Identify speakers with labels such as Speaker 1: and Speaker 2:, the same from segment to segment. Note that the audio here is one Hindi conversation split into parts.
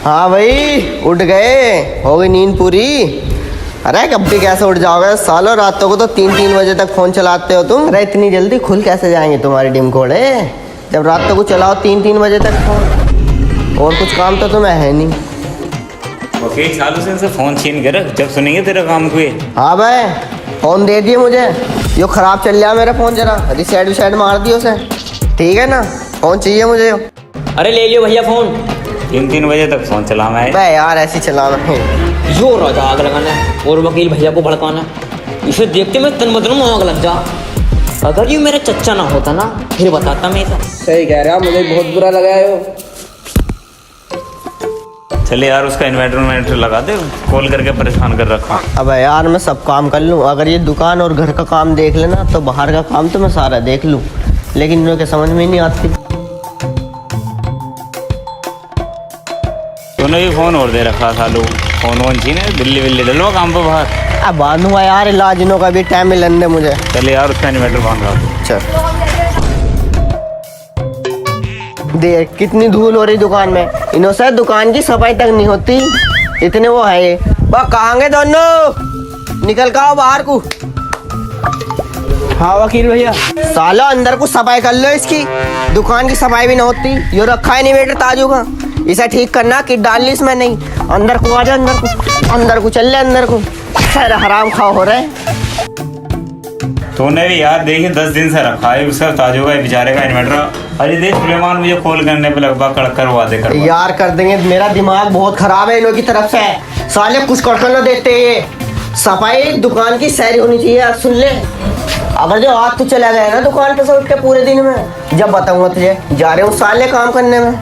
Speaker 1: हाँ भाई उठ गए, हो गई नींद पूरी। अरे कब भी कैसे उठ जाओगे सालों, रातों को तो 3-3 बजे तक फोन चलाते हो तुम। अरे इतनी जल्दी खुल कैसे जाएंगे तुम्हारे डिम कोड़े, जब रातों को चलाओ 3-3 बजे तक फोन। और कुछ काम तो तुम्हें है नहीं।
Speaker 2: वकील चालू से इनसे फोन छीन के रख, जब सुनेंगे तेरा काम को।
Speaker 1: हाँ भाई फोन दे दिए मुझे, यो खराब चल रहा मेरा फोन, जरा रिसेट विसेट मार दियो उसे, ठीक है ना। फोन चाहिए मुझे।
Speaker 3: अरे ले लियो भैया फोन।
Speaker 2: 3-3 बजे तक फोन चलाना है।
Speaker 1: भाई यार ऐसी चलाना है।
Speaker 3: जो राजा आग लगाना है और वकील भैया को भड़काना है, इसे देखते मैं तन बदन में आग लग जा। अगर ये मेरा चच्चा ना होता ना फिर बताता मैं इसे।
Speaker 1: सही कह रहा, मुझे बहुत बुरा लगा है।
Speaker 2: चले यार उसका इन्वर्टर लगा दे, कॉल करके परेशान कर रखा।
Speaker 1: अब यार मैं सब काम कर लूँ, अगर ये दुकान और घर का काम देख लेना तो बाहर का काम तो मैं सारा देख लूँ, लेकिन इन्होंने समझ में नहीं आती।
Speaker 2: तूने भी फोन और दे रखा था, लो फोन वोन छीने, बिल्ली बिल्ली डलो काम पे बाहर।
Speaker 1: अब बांधूंगा यार, इलाजिनों का भी टाइम मिलन दे मुझे।
Speaker 2: चले यार उसका इन्वर्टर बांध रहा।
Speaker 1: चल देख कितनी धूल हो रही दुकान में, इन्हों से दुकान की सफाई तक नहीं होती, इतने वो है ये। वह कहाँ गए दोनों, निकल का आओ बाहर को।
Speaker 3: हाँ वकील भैया।
Speaker 1: साला अंदर को सफाई कर लो, इसकी दुकान की सफाई भी ना होती। यो रखा है इन्वर्टर ताजू का, इसे ठीक करना कि डाल ली इसमें नहीं। अंदर को आ जा, अंदर को चल ले, अंदर को खैर हराम खा हो रहे।
Speaker 2: तूने भी यार देखिए 10 दिन से रखा है उसका ताजू का बेचारे का इन्वर्टर। अरे देख सुलेमान मुझे कॉल करने पे लगभग करवा दे कर
Speaker 1: यार कर देंगे, मेरा दिमाग बहुत खराब है इन्हों की तरफ से। साले कुछ करके ना देते, ये सफाई दुकान की सैरी होनी चाहिए। यार सुन ले, अगर जो आज तू चला गया ना दुकान पे से उठ के पूरे दिन में, जब बताऊंगा तुझे, जा रहे हूँ साले काम करने में।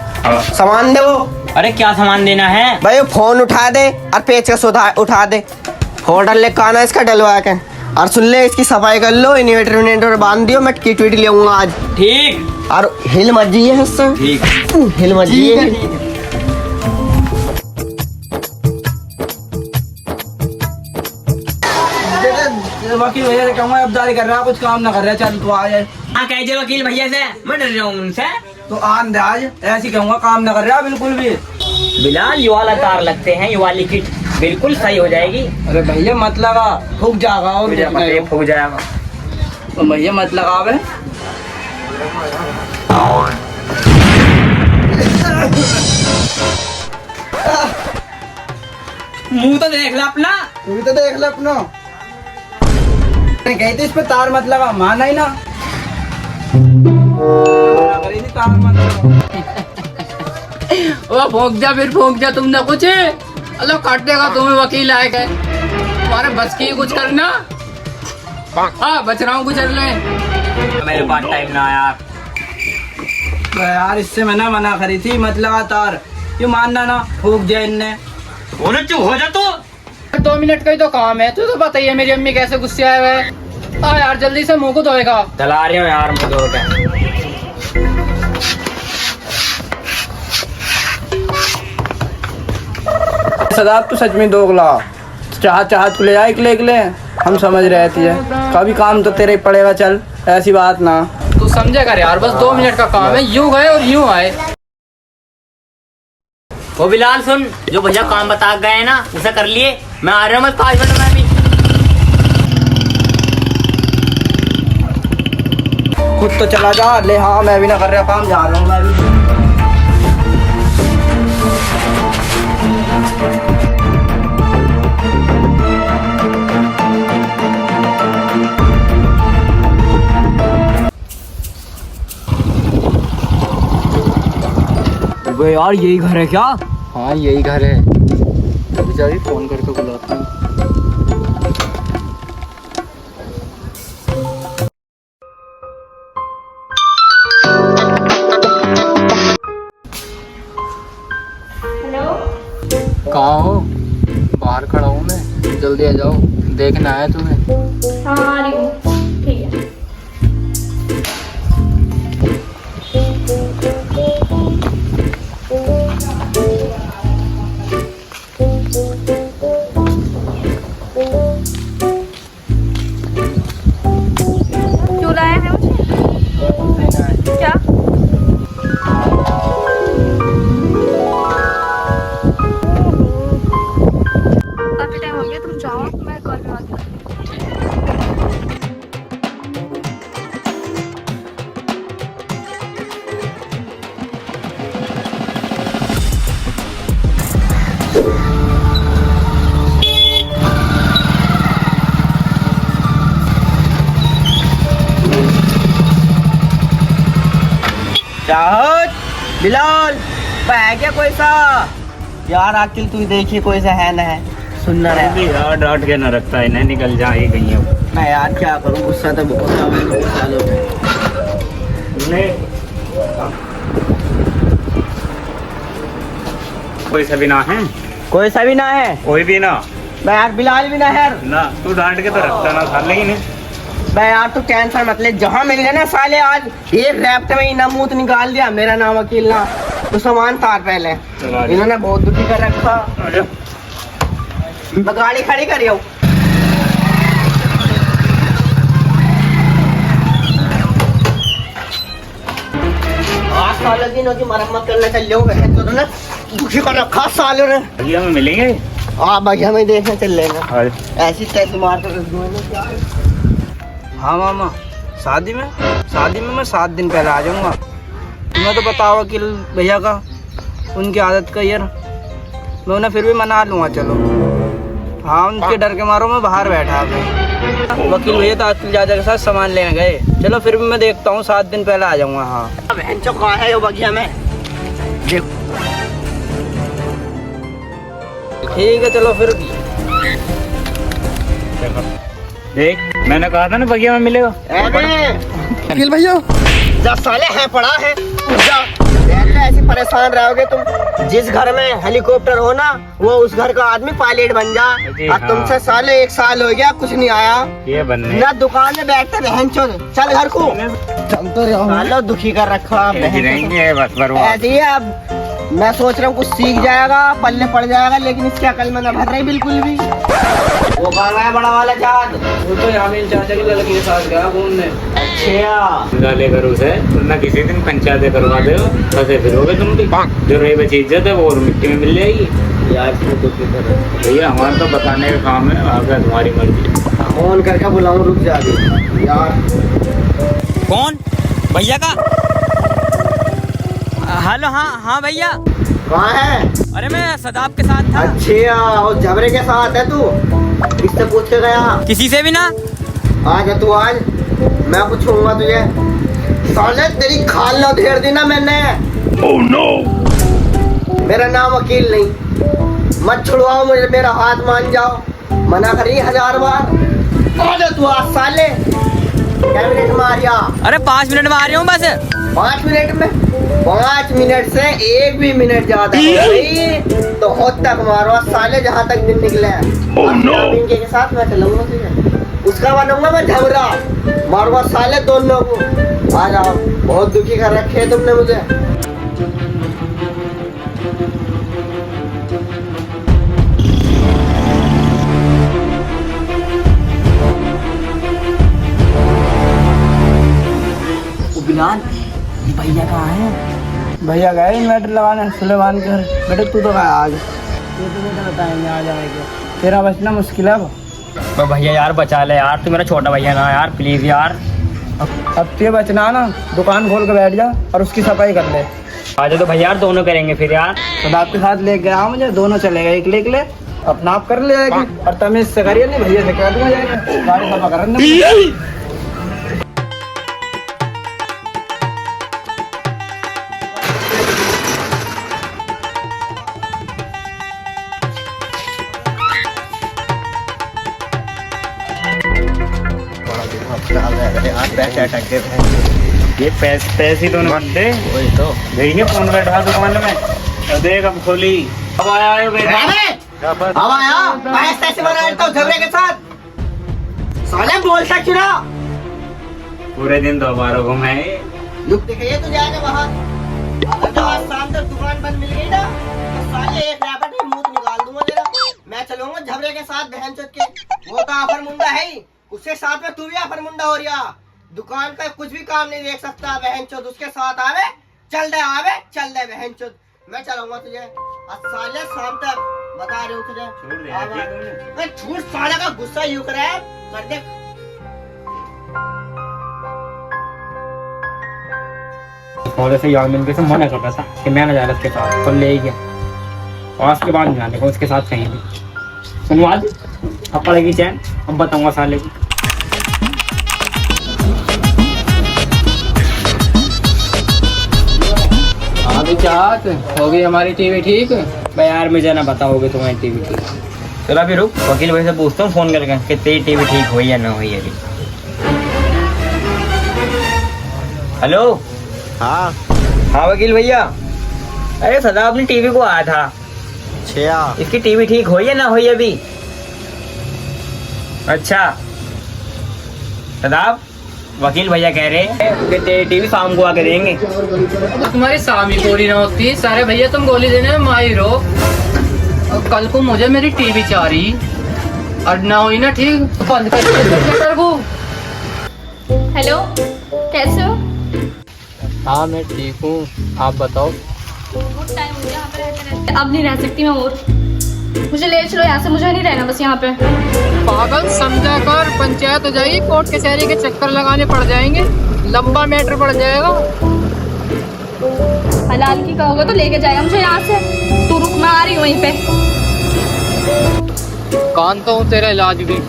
Speaker 1: सामान दे वो।
Speaker 3: अरे क्या सामान देना है
Speaker 1: भाई फोन उठा दे और पेचकस उठा दे, होल्डर ले काना इसका डलवा के। और सुन ले, इसकी सफाई कर लो, इन्वर्टर बांध दियो, मैं किट विट ले आऊंगा आज।
Speaker 3: ठीक।
Speaker 1: और हिल मत जाइए इससे,
Speaker 3: ठीक
Speaker 1: हिल मत जाइए।
Speaker 4: वकील भैया से कहूँगा अब जारी कर रहा, कुछ काम ना कर रहा, चल तू आ जाए।
Speaker 3: हाँ कह दे वकील भैया से, मैं डर रहा हूँ उनसे।
Speaker 4: तो आन दे आज, ऐसी कहूँगा काम ना कर रहा बिल्कुल भी।
Speaker 3: बिलाल ये वाला तार लगते हैं, ये वाली किट बिल्कुल सही हो जाएगी।
Speaker 4: अरे भैया मत लगा, फूक जाएगा। और
Speaker 3: मुझे पता है फूक जाएगा।
Speaker 4: तो भैया मत लगा बे।
Speaker 3: मुंह तो देख ला अपना।
Speaker 4: तू भी तो देख ले अपना। कहते इस पे तार मत लगा, माना ही ना। तार मत लगा।
Speaker 5: वो भोंक जा, फिर भोंक जा, तुमने कुछ अल्लाह काट देगा तुम्हें, वकील आए गए तुम्हारे बस की कुछ करना। हाँ बच रहा हूँ, गुजर ले।
Speaker 3: मेरे पास टाइम ना यार।
Speaker 4: यार इससे मैंने मना करी थी, मत लगा तार, क्यों मानना ना, फूक जाए इनने।
Speaker 3: चुप हो जा तू।
Speaker 5: 2 मिनट का ही तो काम है, तू तो बताइए मेरी अम्मी कैसे गुस्से आए हुए हैं। हाँ यार जल्दी से मुंह को धोएगा।
Speaker 3: चला रही हूँ यार मुंह धो के।
Speaker 4: सदाब तो सच में दोगला, चाहत ले जाए इकले, हम समझ रहे थे कभी काम तो तेरे ही पड़ेगा। चल ऐसी बात ना,
Speaker 5: तू समझे कर यार, बस 2 मिनट का काम है, यूं गए और यूं आए।
Speaker 3: वो बिलाल सुन, जो भैया काम बता गए ना उसे कर लिए, मैं आ रहा हूँ 5 मिनट में भी।
Speaker 4: खुद तो चला जा ले। हाँ मैं भी ना कर रहा काम, जा रहा हूँ मैं भी।
Speaker 3: यार यही घर है क्या?
Speaker 5: हाँ यही घर है, अभी जाके फोन करके बुलाता हूँ। कहाँ हो? बाहर खड़ा हूँ मैं, जल्दी आ जाओ, देखना है तुम्हें।
Speaker 6: हाँ आ रही हूँ, ठीक है।
Speaker 1: चाहत बिलाल है क्या कोई सा यार आखिर तू देखिए कोई सा है ना है सुनना रहा
Speaker 2: अभी यार डांट के न रखता है, नहीं निकल जाए कहीं अब।
Speaker 1: मैं यार क्या करूं गुस्सा तो बहुत आ रहा है गुस्सा लो
Speaker 2: कोई सा भी ना है,
Speaker 1: कोई सा भी ना है
Speaker 2: कोई भी ना
Speaker 1: मैं यार बिलाल भी ना है
Speaker 2: ना, तू डांट के तो रखता ना था, लेकिन
Speaker 1: मैं यार तू टेंशन मत ले जहाँ मिल गया ना साले आज एक रैप्ट में ही नमूत निकाल दिया मेरा नाम वकील ना तो सामान तार पहले
Speaker 2: चलो आ जा।
Speaker 1: इन्होंने बहुत दुखी कर रखा
Speaker 2: आजा।
Speaker 1: मैं गाड़ी खड़ी करी हूँ आज सालों दिनों की मरम्मत करने चल जाऊँ वैसे तो ना दुखी कर रखा सालों ने
Speaker 2: भैया में मिलेंगे।
Speaker 1: भैया मैं देखने चल लेगा
Speaker 2: और
Speaker 1: ऐसी तैसे मार कर रख दूंगा ना क्या
Speaker 4: हाँ मामा, शादी में मैं 7 दिन पहले आ जाऊंगा। तुम्हें तो पता होगा वकील भैया का, उनकी आदत का यार, मैं उन्हें फिर भी मना लूँगा चलो। हाँ उनके डर के मारो मैं बाहर बैठा अभी। वकील भैया तो आजकल जाजा के साथ सामान लेने गए, चलो फिर भी मैं देखता हूँ 7 दिन पहले आ जाऊँगा। हाँ
Speaker 1: बहन चो कहाँ है वो बगिया में देखो
Speaker 4: ठीक है चलो फिर।
Speaker 2: देख मैंने कहा था ना भैया में मिलेगा।
Speaker 1: वकील भैया 10 साले हैं पड़ा है जा ऐसे परेशान रहोगे तुम जिस घर में हेलीकॉप्टर हो ना वो उस घर का आदमी पायलट बन जा
Speaker 2: जी,
Speaker 1: और
Speaker 2: हाँ।
Speaker 1: तुमसे साले 1 साल हो गया कुछ नहीं आया
Speaker 2: ये बनने
Speaker 1: ना दुकान में बैठते बहन चो चल घर को चल तो रहो दुखी कर रखा बहन
Speaker 2: रहेंगे बस बर्बाद।
Speaker 1: ऐसे ही अब मैं सोच रहा हूँ कुछ सीख जाएगा पल्ले पड़ जाएगा लेकिन इसकी अकल में न भर रही बिल्कुल भी वो कहाँ है बड़ा वाला चाँद
Speaker 4: वो तो यहाँ मेरे चाचा के लड़के के साथ गया घूमने।
Speaker 1: अच्छा
Speaker 2: गाले करो उसे, ना किसी दिन पंचायत करवा दे फंसे फिरोगे तुम भी। जो रही बची इज्जत है वो और मिट्टी में मिल जाएगी।
Speaker 1: यार इसमें दुखी कर रखा
Speaker 2: भैया हमारा तो बताने का काम है, आगे तुम्हारी मर्जी।
Speaker 1: फोन करके बुलाऊं रुक जा अभी यार
Speaker 3: कौन भैया का? हेलो हाँ भैया।
Speaker 1: कहाँ है
Speaker 3: अरे मैं सदाब के साथ था।
Speaker 1: अच्छा वो जबरे के साथ है तू किससे पूछ के गया
Speaker 3: किसी से भी ना।
Speaker 1: आज तू आज मैं पूछूंगा तुझे साले तेरी खाल ना उधेड़ दी ना मैंने oh, no. मेरा नाम वकील नहीं मत छुड़वाओ मुझे मेरा हाथ मान जाओ मना करी 1000 बार आज तू आज साले क्या मिनट मारिया
Speaker 3: अरे 5 मिनट में आ रही हूँ बस।
Speaker 1: 5 मिनट में 5 मिनट से 1 भी मिनट ज्यादा हो गई तो होद तक मारो साले जहाँ तक दिन निकले इनके के साथ मैं चलूंगा तुझे उसका बनूंगा मैं झबरा मारूंगा साले दोनों को आ जाओ बहुत दुखी कर रखे है तुमने मुझे
Speaker 3: बिलाल भैया कहाँ है?
Speaker 4: भैया गए इन्वर्टर लगाने सुलेमान के घर। बेटे तू तो गया आज, ये तो बेटा बताएंगे आ जाएगा, तेरा बचना मुश्किल है अब।
Speaker 3: भैया यार बचा ले यार, तू मेरा छोटा भैया ना यार, प्लीज यार।
Speaker 4: अब तुझे बचना ना, दुकान खोल के बैठ जा और उसकी सफाई कर ले।
Speaker 3: आजा तो भैया यार दोनों करेंगे फिर यार।
Speaker 4: सदाब के साथ लेके आओ मुझे, दोनों चलेगा एक ले अपना आप कर ले जाएगी और तमीज से करिए नहीं भैया से कह दूंगा जाएगा गाड़ी सफा कर।
Speaker 2: ये पैसे दोनों बंदे
Speaker 1: वही तो
Speaker 2: देखिए फोन बैठा दुकान में और देख अब खोली अब आया है बेटा
Speaker 1: अब आया पैसे ऐसे बना लेता हूँ झगड़े के साथ साले बोलता क्यों ना
Speaker 2: पूरे दिन दोबारा घुमाए।
Speaker 1: लुक दिखाइए तुझे आगे बाहर अगर जो आज शाम तक दुकान बंद मिल गई ना तो साले एक रैपट में मुंह निकाल दूंगा तेरा मैं चलूंगा झबरे के साथ बहन चोद के वो तो आफर मुंडा है ही उसके साथ में तू भी आफर मुंडा हो रहा दुकान का कुछ भी काम नहीं देख सकता बहन चोद उसके साथ आवे चल दे बहन चोद मैं चलाऊंगा तुझे आज साले शाम तक बता रही हूँ तुझे
Speaker 2: छोड़ दे यार, ठीक है।
Speaker 1: मैं झूठ साले का गुस्सा यूं कर रहा है कर दे
Speaker 3: थोड़े से यार मिलके से मना करता था कि मैं ना जा रहा उसके साथ, पर ले ही गया।
Speaker 5: और उसके बाद नहीं आने का उसके साथ कहीं भी। सुनवाद अब पड़ेगी चैन, अब बताऊंगा साले को। अभी चाहत होगी हमारी टीवी ठीक।
Speaker 3: भाई यार मुझे ना बताओगे तुम्हारी टीवी ठीक। चलो अभी रुक, वकील भाई से पूछता हूँ फोन करके कि तेरी टीवी ठीक हुई या ना हुई अभी। हेलो।
Speaker 1: हाँ
Speaker 3: हाँ वकील भैया, अरे सदा अपनी टीवी को आया था,
Speaker 1: छया
Speaker 3: इसकी टीवी ठीक हुई या ना हुई अभी? अच्छा सदाब, वकील भैया कह रहे हैं कि तेरी टीवी शाम को आके देंगे।
Speaker 5: तो तुम्हारी शामी पूरी ना होती सारे भैया, तुम गोली देने में माहिर हो। और कल को मुझे मेरी टीवी चाहिए और ना हुई ना ठीक तो बंद कर दो।
Speaker 6: हेलो, कैसे हो?
Speaker 5: हाँ मैं ठीक हूँ, आप बताओ।
Speaker 6: बहुत टाइम हो गया यहाँ पे रहते। अब नहीं रह सकती मैं और, मुझे ले चलो यहाँ से, मुझे नहीं रहना बस यहाँ पे।
Speaker 5: पागल समझा कर, पंचायत हो जाएगी, कोर्ट कचहरी के चक्कर लगाने पड़ जाएंगे, लंबा मैटर पड़ जाएगा।
Speaker 6: हलाल की कहोगे तो लेके जाएगा मुझे यहाँ से। तू रुक, मैं आ रही हूँ वहीं पे।
Speaker 5: कान तो हूँ तेरा इलाज भी।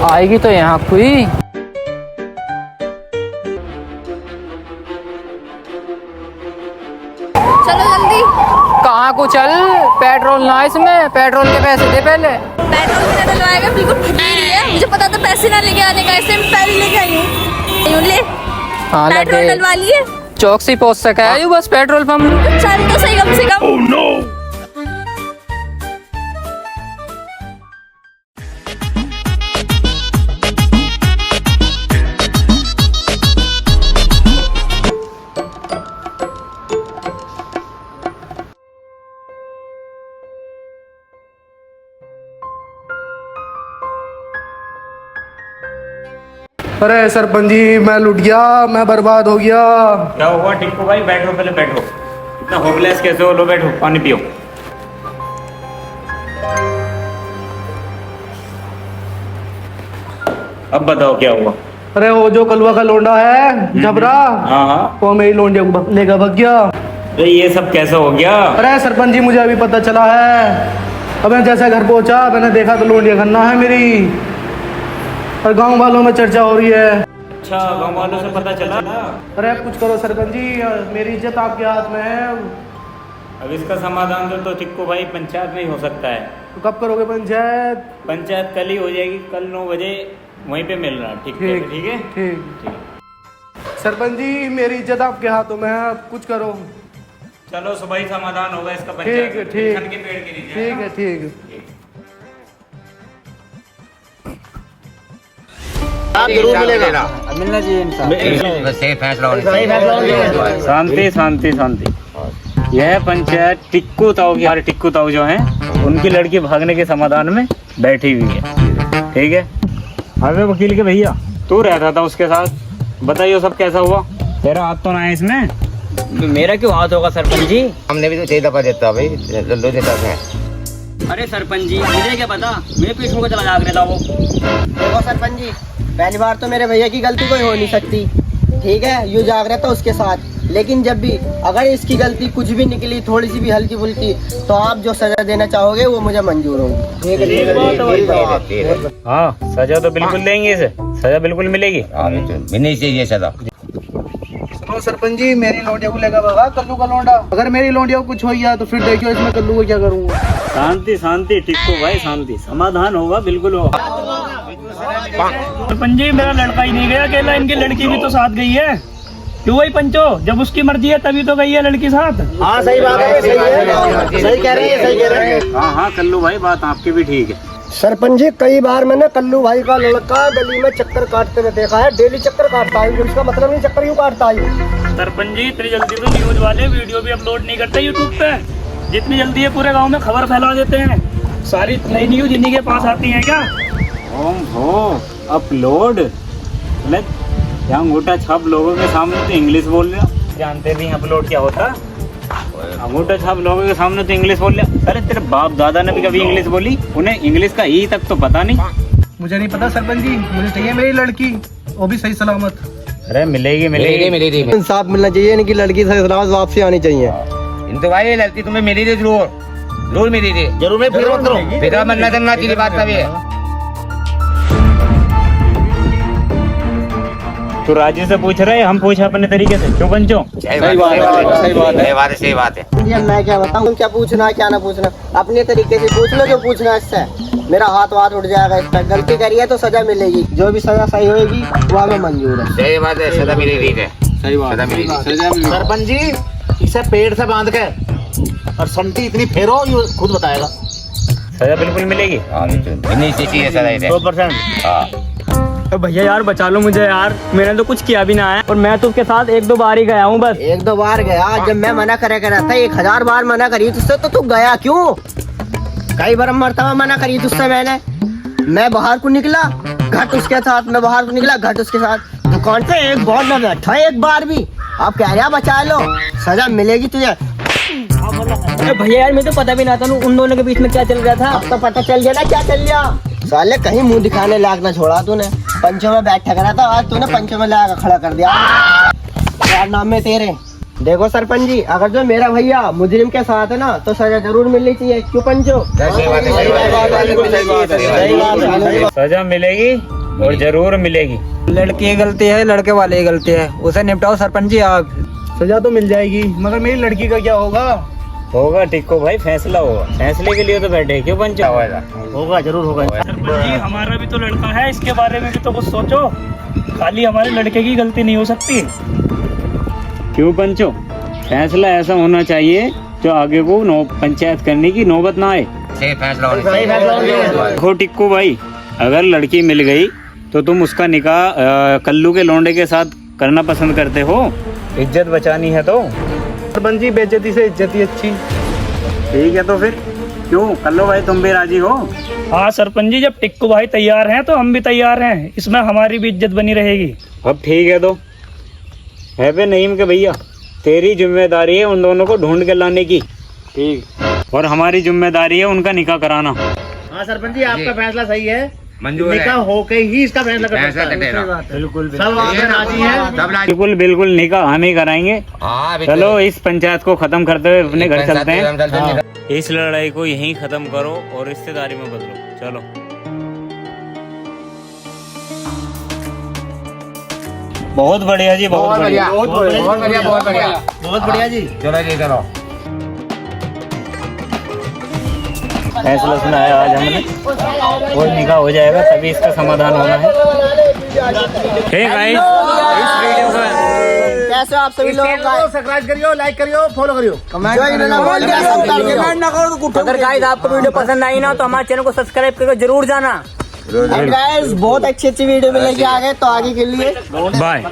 Speaker 5: आएगी तो यहाँ कोई।
Speaker 6: चलो जल्दी।
Speaker 5: कहाँ को चल, पेट्रोल ना इसमें, पेट्रोल के पैसे दे पहले।
Speaker 6: पेट्रोल भी नहीं डलवाएगा, बिल्कुल फटी रही है। मुझे पता था पैसे ना लेके आने का, ऐसे मैं पहले लेके आई हूँ। ले
Speaker 5: हाँ
Speaker 6: पेट्रोल डलवा लिए।
Speaker 5: चौक से पहुँच सका है बस पेट्रोल पंप।
Speaker 6: चल तो सही कम से कम।
Speaker 7: अरे सरपंच जी, मैं लुट गया, मैं बर्बाद हो गया।
Speaker 2: क्या हुआ टिक्कू भाई? बैठो पहले बैठो, इतना होपलेस कैसे हो? लो बैठो, पानी पियो। अब बताओ क्या हुआ?
Speaker 7: अरे वो जो कलवा का लोंडा है झबरा,
Speaker 2: हाँ हाँ,
Speaker 7: वो मेरी लोंडिया को लेकर भाग गया।
Speaker 2: तो ये सब कैसे हो गया?
Speaker 7: अरे सरपंच जी, मुझे अभी पता चला है। अब मैं जैसे घर पहुंचा, मैंने देखा तो लोंडिया खन्ना है मेरी, और गांव वालों में चर्चा हो रही है।
Speaker 2: अच्छा, गाँव वालों से पता चला?
Speaker 7: अरे आप कुछ करो सरपंच जी, मेरी इज्जत आपके हाथ में है।
Speaker 2: अब इसका समाधान तो टिक्कू भाई पंचायत में ही हो सकता है।
Speaker 7: तो कब करोगे पंचायत?
Speaker 2: पंचायत कल ही हो जाएगी, कल 9 बजे वहीं पे मिल रहा। ठीक है? ठीक है,
Speaker 7: ठीक। सरपंच जी, मेरी इज्जत आपके हाथों में है, आप कुछ करो।
Speaker 2: चलो सुबह ही समाधान होगा इसका
Speaker 7: ठीक
Speaker 2: पंचायत
Speaker 7: है, ठीक।
Speaker 2: सन के पेड़ के नीचे।
Speaker 7: ठीक है, ठीक है।
Speaker 1: जरूर मिलेगा।
Speaker 4: मिलना चाहिए इंसान।
Speaker 1: सही फैसला होगा।
Speaker 2: शांति शांति शांति। यह पंचायत टिक्कू ताऊ की, हमारे टिक्कू ताऊ जो हैं, उनकी लड़की भागने के समाधान में बैठी हुई है। ठीक है? अरे वकील के भैया, तू रहता था उसके साथ, बताइए सब कैसा हुआ? तेरा हाथ तो ना है इसमें?
Speaker 3: मेरा क्यों हाथ होगा सरपंच जी?
Speaker 1: हमने भी तो 6 दफा देता भाई, लो देता है।
Speaker 3: अरे सरपंच जी, मुझे क्या पता, मेरे पीछे को चला जाग रहा था वो।
Speaker 1: देखो सरपंच जी, पहली बार तो मेरे भैया की गलती कोई हो नहीं सकती, ठीक है? यूँ जाग रहा था उसके साथ, लेकिन जब भी अगर इसकी गलती कुछ भी निकली, थोड़ी सी भी हल्की फुल्की, तो आप जो सजा देना चाहोगे वो मुझे मंजूर होगी।
Speaker 2: हाँ, सजा तो बिल्कुल देंगे इसे, सजा बिल्कुल मिलेगी।
Speaker 1: मिलनी चाहिए सजा।
Speaker 7: सुनो सरपंच जी, मेरी लोंडिया को लेकर भागा कल्लू का लोंडा। अगर मेरी लोंडिया को कुछ हो गया तो फिर देखियो इसमें कल्लू को क्या करूँगा।
Speaker 2: शांति शांति टिक्कू भाई, शांति, समाधान होगा, बिल्कुल होगा।
Speaker 8: सरपंच जी, मेरा लड़का ही नहीं गया अकेला, इनकी लड़की भी तो साथ गई है। क्यों भाई पंचो, जब उसकी मर्जी है तभी तो गई है लड़की साथ।
Speaker 1: हाँ सही बात है, सही है, सही कह रहे हैं, सही कह रहे हैं।
Speaker 2: हाँ हाँ कल्लू भाई, बात आपकी भी ठीक है।
Speaker 1: सरपंच जी, कई बार मैंने कल्लू भाई का लड़का गली में चक्कर काटते हुए देखा है। डेली चक्कर काटता है, उसका मतलब नहीं चक्कर क्यों काटता है।
Speaker 8: सरपंच जी, इतनी जल्दी तो न्यूज वाले वीडियो भी अपलोड नहीं करते यूट्यूब पे। जितनी जल्दी है पूरे गाँव में खबर फैला देते हैं। सारी नई न्यूज इन्हीं के पास आती है क्या?
Speaker 2: ओम हो अपलोड, यहाँ अंगूठा छाप लोगों के सामने तो इंग्लिश बोल रहे हो, जानते भी हैं अपलोड क्या होता? अंगूठा छाप लोगों के सामने तो इंग्लिश बोल लिया। अरे तेरे बाप दादा ने भी कभी इंग्लिश बोली? उन्हें इंग्लिश का ई तक तो पता नहीं।
Speaker 7: मुझे नहीं पता सरपंच जी, मुझे चाहिए मेरी लड़की, वो भी सही सलामत।
Speaker 2: अरे मिलेगी मिलेगी।
Speaker 1: इंसाफ मिलना चाहिए, इनकी लड़की सही सलामत वापसी आनी चाहिए।
Speaker 9: तो भाई लड़की तुम्हें मिली थी, जरूर मिली थी।
Speaker 1: जरूर मैं फिर मत करो।
Speaker 9: फिर मरना चलना तेरी बात का भी है।
Speaker 2: तो राजू से पूछ रहे, हम पूछे अपने तरीके से। क्यों पंचो?
Speaker 9: सही बात है।
Speaker 1: मैं क्या बताऊँ, क्या पूछना क्या ना पूछना, अपने तरीके से पूछ लो जो पूछना। इससे मेरा हाथ उठ जाएगा। इस पर गलती करिए तो सजा मिलेगी, जो भी सजा सही होगी वो हमें मंजूर है।
Speaker 9: सही बात है, सजा मिलेगी। सही बात है।
Speaker 10: सरपंच जी, इसे पेड़ से बांध के और संटी इतनी फेरो, ये खुद बताएगा।
Speaker 2: सजा बिल्कुल मिलेगी।
Speaker 9: 100%।
Speaker 5: तो भैया यार बचा लो मुझे यार, मैंने तो कुछ किया भी ना है, और मैं तो उसके साथ 1-2 बार ही गया हूँ बस।
Speaker 1: 1-2 बार गया? जब मैं मना करे कर रहा था 1000 बार मना करी तुझसे, तो तू गया क्यों? कई बार मरतबा मना करी तुझसे मैंने। मैं बाहर को निकला, घट उसके साथ, मैं बाहर को निकला, घट उसके साथ। दुकान पे एक बार न बैठा, एक बार भी। आप कह रहे बचा लो, सजा मिलेगी तुझे।
Speaker 5: भैया यार मैं तो पता भी ना था उन दोनों के बीच में क्या चल रहा था।
Speaker 1: अब तो पता चल गया ना क्या चल गया। साले कहीं मुंह दिखाने लायक ना छोड़ा तूने। पंचों में बैठा करा था, आज तूने पंचों में ला खड़ा कर दिया। क्या नाम है तेरे? देखो सरपंच जी, अगर जो मेरा भैया मुजरिम के साथ है ना, तो सजा जरूर मिलनी चाहिए। क्यों पंचो?
Speaker 2: सजा मिलेगी और जरूर मिलेगी।
Speaker 4: लड़की की गलती है, लड़के वाले की गलती है, उसे निपटाओ सरपंच जी आप।
Speaker 7: सजा तो मिल जाएगी, मगर मेरी लड़की का क्या होगा?
Speaker 2: होगा टिक्को भाई, फैसला होगा। फैसले के लिए तो बैठे। क्यों पंचो?
Speaker 10: होगा, जरूर होगा।
Speaker 8: सरपंच जी हमारा भी तो लड़का है, इसके बारे में भी तो कुछ सोचो। खाली हमारे लड़के की गलती नहीं हो सकती।
Speaker 2: क्यों पंचो? फैसला ऐसा होना चाहिए जो आगे को पंचायत करने की नौबत ना आए।
Speaker 9: सही फैसला।
Speaker 2: देखो टिक्को भाई, अगर लड़की मिल गई तो तुम उसका निकाह कल्लू के लौंडे के साथ करना पसंद करते हो? इज्जत बचानी है तो।
Speaker 7: सरपंच जी, बेइज्जती से इज्जत ही अच्छी।
Speaker 2: ठीक है तो फिर क्यों कल्लू भाई, तुम भी राजी हो?
Speaker 8: हाँ सरपंच जी, जब टिक्कू भाई तैयार हैं तो हम भी तैयार हैं। इसमें हमारी भी इज्जत बनी रहेगी।
Speaker 2: अब ठीक है तो है बे नईम के भैया, तेरी जिम्मेदारी है उन दोनों को ढूंढ के लाने की। ठीक। और हमारी जिम्मेदारी है उनका निकाह कराना।
Speaker 10: हाँ सरपंच जी, आपका फैसला सही है।
Speaker 9: मंजूर है।
Speaker 10: निकाह होके ही इसका फैसला कर सकता है।
Speaker 2: बिल्कुल
Speaker 10: सब आगे राजी हैं।
Speaker 2: बिल्कुल निकाह हम ही कराएंगे। चलो इस पंचायत को खत्म करते हुए अपने घर चलते हैं। इस लड़ाई को यहीं खत्म करो और रिश्तेदारी में बदलो। चलो। बहुत बढ़िया जी, बहुत बढ़िया।
Speaker 9: बहुत बढ़िया जी। चलो जी, चलो।
Speaker 2: फैसला सुनाया आज हमने, और निकाह हो जाएगा तभी इसका समाधान होना है। ठीक भाई, इस वीडियो का
Speaker 1: कैसे आप सभी लोग
Speaker 10: सब्सक्राइब करियो, लाइक करियो, फॉलो करियो,
Speaker 1: कमेंट
Speaker 5: अगर गाइस आपको वीडियो पसंद आई ना तो हमारे चैनल को सब्सक्राइब करके जरूर जाना।
Speaker 1: गाइस बहुत अच्छी वीडियो मिलेगी आगे, तो आगे के लिए
Speaker 2: बाय।